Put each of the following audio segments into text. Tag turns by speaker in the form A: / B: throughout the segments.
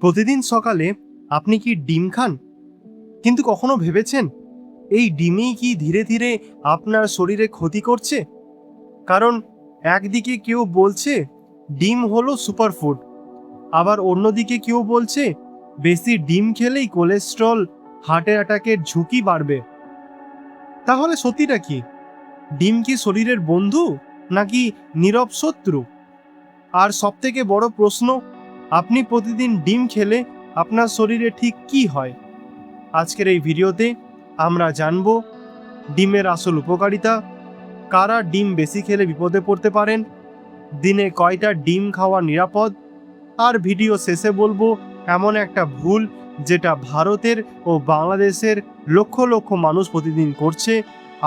A: প্রতিদিন সকালে আপনি কি ডিম খান? কিন্তু কখনো ভেবেছেন এই ডিমই কি ধীরে ধীরে আপনার শরীরে ক্ষতি করছে? কারণ একদিকে কেউ বলছে ডিম হলো সুপারফুড, আবার অন্যদিকে কেউ বলছে বেশি ডিম খেলেই কোলেস্ট্রল, হার্ট অ্যাটাকের ঝুঁকি বাড়বে। তাহলে সত্যিটা কি? ডিম কি শরীরের বন্ধু নাকি নীরব শত্রু? আর সবথেকে বড় প্রশ্ন, আপনি প্রতিদিন ডিম খেলে আপনার শরীরে ঠিক কি হয়? আজকের এই ভিডিওতে আমরা জানব ডিমের আসল উপকারিতা, কারা ডিম বেশি খেলে বিপদে পড়তে পারেন, দিনে কয়টা ডিম খাওয়া নিরাপদ, আর ভিডিও শেষে বলবো এমন একটা ভুল যেটা ভারতের ও বাংলাদেশের লক্ষ লক্ষ মানুষ প্রতিদিন করছে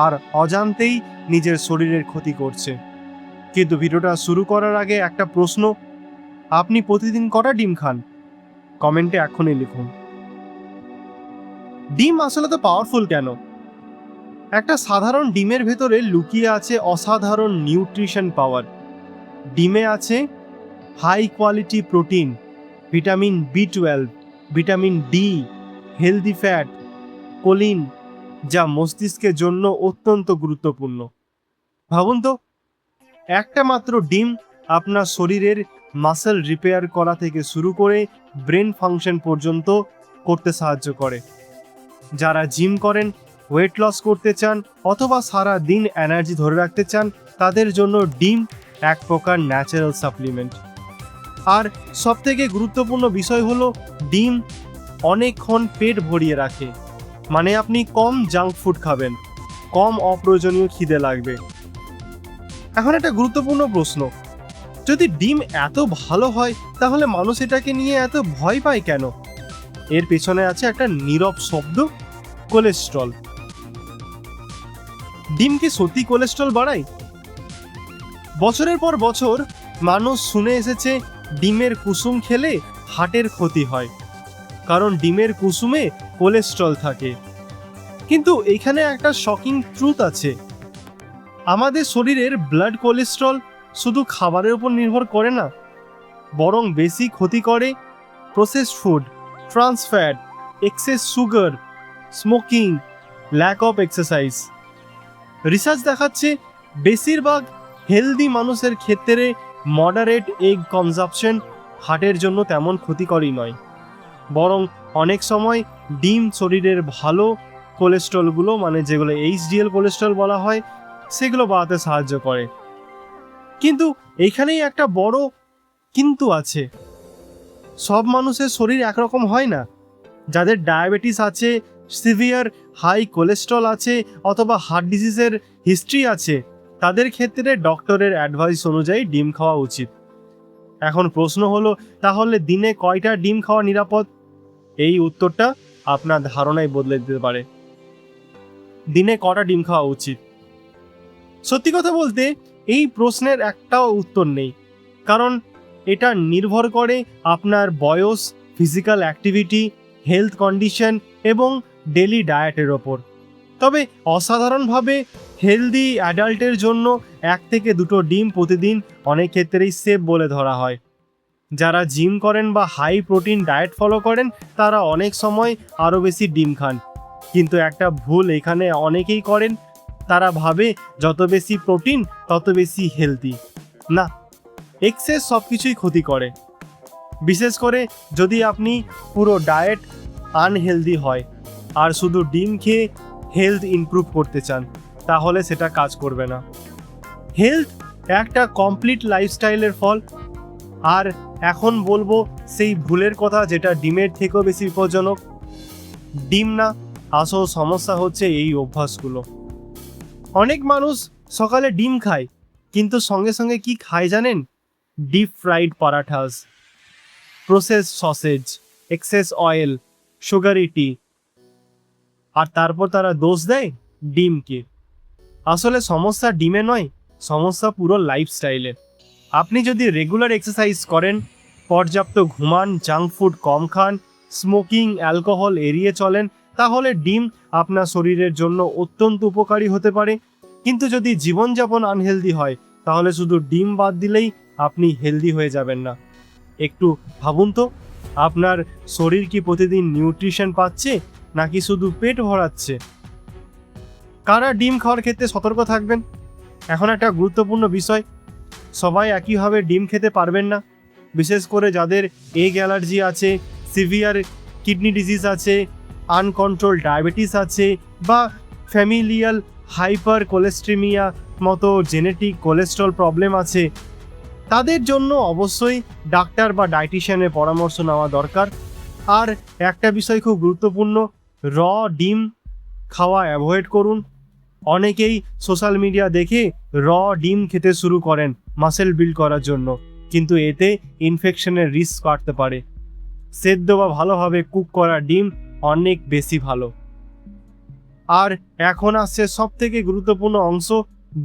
A: আর অজান্তেই নিজের শরীরের ক্ষতি করছে। কিন্তু ভিডিওটা শুরু করার আগে একটা প্রশ্ন, আপনি প্রতিদিন কটা ডিম খান? কমেন্টে এখনই লিখুন। ডিম আসলে তো পাওয়ারফুল কেন? একটা সাধারণ ডিমের ভেতরে লুকিয়ে আছে অসাধারণ নিউট্রিশন পাওয়ার। ডিমে আছে হাই কোয়ালিটি প্রোটিন, ভিটামিন বি12, vitamin D, healthy fat, choline, যা মস্তিষ্কের জন্য অত্যন্ত গুরুত্বপূর্ণ। ভাবুন তো, একটা মাত্র ডিম আপনার শরীরের মাসেল রিপেয়ার করা থেকে শুরু করে ব্রেন ফাংশন পর্যন্ত করতে সাহায্য করে। যারা জিম করেন, ওয়েট লস করতে চান অথবা সারা দিন এনার্জি ধরে রাখতে চান, তাদের জন্য ডিম এক প্রকার ন্যাচারাল সাপ্লিমেন্ট। আর সবথেকে গুরুত্বপূর্ণ বিষয় হলো ডিম অনেকক্ষণ পেট ভরিয়ে রাখে। মানে আপনি কম জাঙ্ক ফুড খাবেন, কম অপ্রয়োজনীয় খিদে লাগবে। এখন একটা গুরুত্বপূর্ণ প্রশ্ন, যদি ডিম এত ভালো হয় তাহলে মানুষ এটাকে নিয়ে এত ভয় পায় কেন? এর পেছনে আছে একটা নীরব শব্দ, কোলেস্ট্রল। ডিম কি সত্যি কোলেস্ট্রল বাড়ায়? বছরের পর বছর মানুষ শুনে এসেছে ডিমের কুসুম খেলে হার্টের ক্ষতি হয়, কারণ ডিমের কুসুমে কোলেস্ট্রল থাকে। কিন্তু এখানে একটা শকিং ট্রুথ আছে, আমাদের শরীরের ব্লাড কোলেস্ট্রল শুধু খাবারের উপর নির্ভর করে না, বরং বেশি ক্ষতি করে processed food, trans fat, excess sugar, smoking, lack of exercise. Research দেখাচ্ছে বেশিরভাগ হেলদি মানুষের ক্ষেত্রে মডারেট এগ কনজাম্পশন হার্টের জন্য তেমন ক্ষতিকরই নয়, বরং অনেক সময় ডিম শরীরের ভালো কোলেস্ট্রলগুলো, মানে যেগুলো এইচডিএল কোলেস্ট্রল বলা হয়, সেগুলো বাড়াতে সাহায্য করে। কিন্তু এইখানেই একটা বড় কিন্তু আছে, সব মানুষের শরীর একরকম হয় না। যাদের ডায়াবেটিস আছে, সিভিয়ার হাই কোলেস্ট্রল আছে অথবা হার্ট ডিজিজের হিস্ট্রি আছে, তাদের ক্ষেত্রে ডক্টরের অ্যাডভাইস অনুযায়ী ডিম খাওয়া উচিত। এখন প্রশ্ন হলো, তাহলে দিনে কয়টা ডিম খাওয়া নিরাপদ? এই উত্তরটা আপনার ধারণাই বদলে দিতে পারে। দিনে কটা ডিম খাওয়া উচিত? সত্যি কথা বলতে এই প্রশ্নের একটাও উত্তর নেই, কারণ এটা নির্ভর করে আপনার বয়স, ফিজিক্যাল অ্যাক্টিভিটি, হেলথ কন্ডিশন এবং ডেলি ডায়েটের ওপর। তবে অসাধারণভাবে হেলদি অ্যাডাল্টের জন্য 1 থেকে 2 ডিম প্রতিদিন অনেক ক্ষেত্রেই সেফ বলে ধরা হয়। যারা জিম করেন বা হাই প্রোটিন ডায়েট ফলো করেন, তারা অনেক সময় আরও বেশি ডিম খান। কিন্তু একটা ভুল এখানে অনেকেই করেন, তারা ভাবে যত বেশি প্রোটিন তত বেশি হেলদি। না, এক্সেস সব কিছুই ক্ষতি করে। বিশেষ করে যদি আপনি পুরো ডায়েট আনহেলদি হয় আর শুধু ডিম খেয়ে হেলথ ইমপ্রুভ করতে চান, তাহলে সেটা কাজ করবে না। হেলথ একটা কমপ্লিট লাইফস্টাইলের ফল। আর এখন বলবো সেই ভুলের কথা যেটা ডিমের থেকেও বেশি বিপজ্জনক। ডিম না, আসল সমস্যা হচ্ছে এই অভ্যাসগুলো। অনেক মানুষ সকালে ডিম খায়, কিন্তু সঙ্গে সঙ্গে কি খায় জানেন? Deep fried parathas, process sausage, excess oil, sugary tea. আর তারপর তারা দোষ দেয় ডিমকে। আসলে সমস্যা ডিমে নয়, সমস্যা পুরো লাইফস্টাইলে। আপনি যদি রেগুলার এক্সারসাইজ করেন, পর্যাপ্ত ঘুমান, জাঙ্ক ফুড কম খান, স্মোকিং, অ্যালকোহল এড়িয়ে চলেন, তাহলে ডিম আপনার শরীরের জন্য অত্যন্ত উপকারী হতে পারে। কিন্তু যদি জীবনযাপন আনহেলদি হয়, তাহলে শুধু ডিম বাদ দিলেই আপনি হেলদি হয়ে যাবেন না। একটু ভাবুন তো, আপনার শরীর কি প্রতিদিন নিউট্রিশন পাচ্ছে নাকি শুধু পেট ভরাচ্ছে? কারা ডিম খাওয়ার ক্ষেত্রে সতর্ক থাকবেন? এখন একটা গুরুত্বপূর্ণ বিষয়, সবাই একইভাবে ডিম খেতে পারবেন না। বিশেষ করে যাদের এগ অ্যালার্জি আছে, সিভিয়ার কিডনি ডিজিজ আছে, আনকন্ট্রোল ডায়াবেটিস আছে, বা ফ্যামিলিয়াল হাইপার কোলেস্ট্রিমিয়া মতো জেনেটিক কোলেস্ট্রল প্রবলেম আছে, তাদের জন্য অবশ্যই ডাক্তার বা ডায়েটিশিয়ানের পরামর্শ নেওয়া দরকার। আর একটা বিষয় খুব গুরুত্বপূর্ণ, র ডিম খাওয়া অ্যাভয়েড করুন। অনেকেই সোশ্যাল মিডিয়া দেখে র ডিম খেতে শুরু করেন মাসেল বিল্ড করার জন্য, কিন্তু এতে ইনফেকশনের রিস্ক বাড়তে পারে। সেদ্ধ বা ভালোভাবে কুক করা ডিম অনেক বেশি ভালো। আর এখন আসছে সবথেকে গুরুত্বপূর্ণ অংশ,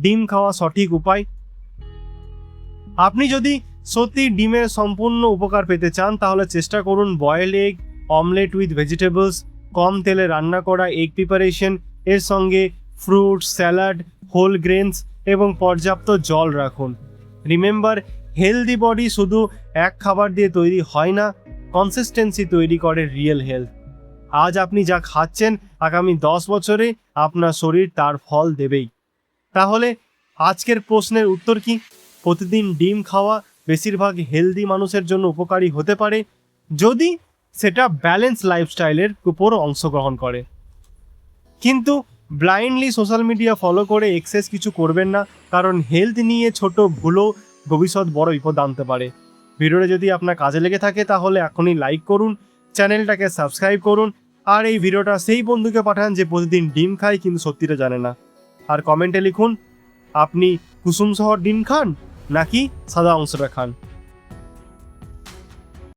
A: ডিম খাওয়া সঠিক উপায়। আপনি যদি সত্যি ডিমের সম্পূর্ণ উপকার পেতে চান তাহলে চেষ্টা করুন boiled egg, omelette with vegetables, কম তেলে রান্না করা এগ প্রিপারেশন, এর সঙ্গে ফ্রুটস, স্যালাড, হোল গ্রেনস এবং পর্যাপ্ত জল রাখুন। রিমেম্বার, হেলদি বডি শুধু এক খাবার দিয়ে তৈরি হয় না, কনসিস্টেন্সি তৈরি করে রিয়েল হেলথ। আজ আপনি যা খাচ্ছেন আগামী 10 বছরে আপনার শরীর তার ফল দেবেই। তাহলে আজকের প্রশ্নের উত্তর কি? প্রতিদিন ডিম খাওয়া বেশিরভাগ হেলদি মানুষের জন্য উপকারী হতে পারে যদি সেটা ব্যালেন্স লাইফস্টাইলের উপর অংশগ্রহণ করে। কিন্তু ব্লাইন্ডলি সোশ্যাল মিডিয়া ফলো করে এক্সেস কিছু করবেন না, কারণ হেলথ নিয়ে ছোট ভুলও ভবিষ্যৎ বড় বিপদ আনতে পারে। ভিডিওটা যদি আপনার কাজে লেগে থাকে তাহলে এখনই লাইক করুন, চ্যানেলটাকে সাবস্ক্রাইব করুন, আর এই ভিডিওটা সেই বন্ধুকে পাঠান যে প্রতিদিন ডিম খায় কিন্তু সত্যিটা জানে না। আর কমেন্টে লিখুন আপনি কুসুম সহ ডিম খান নাকি সাদা অংশটা খান।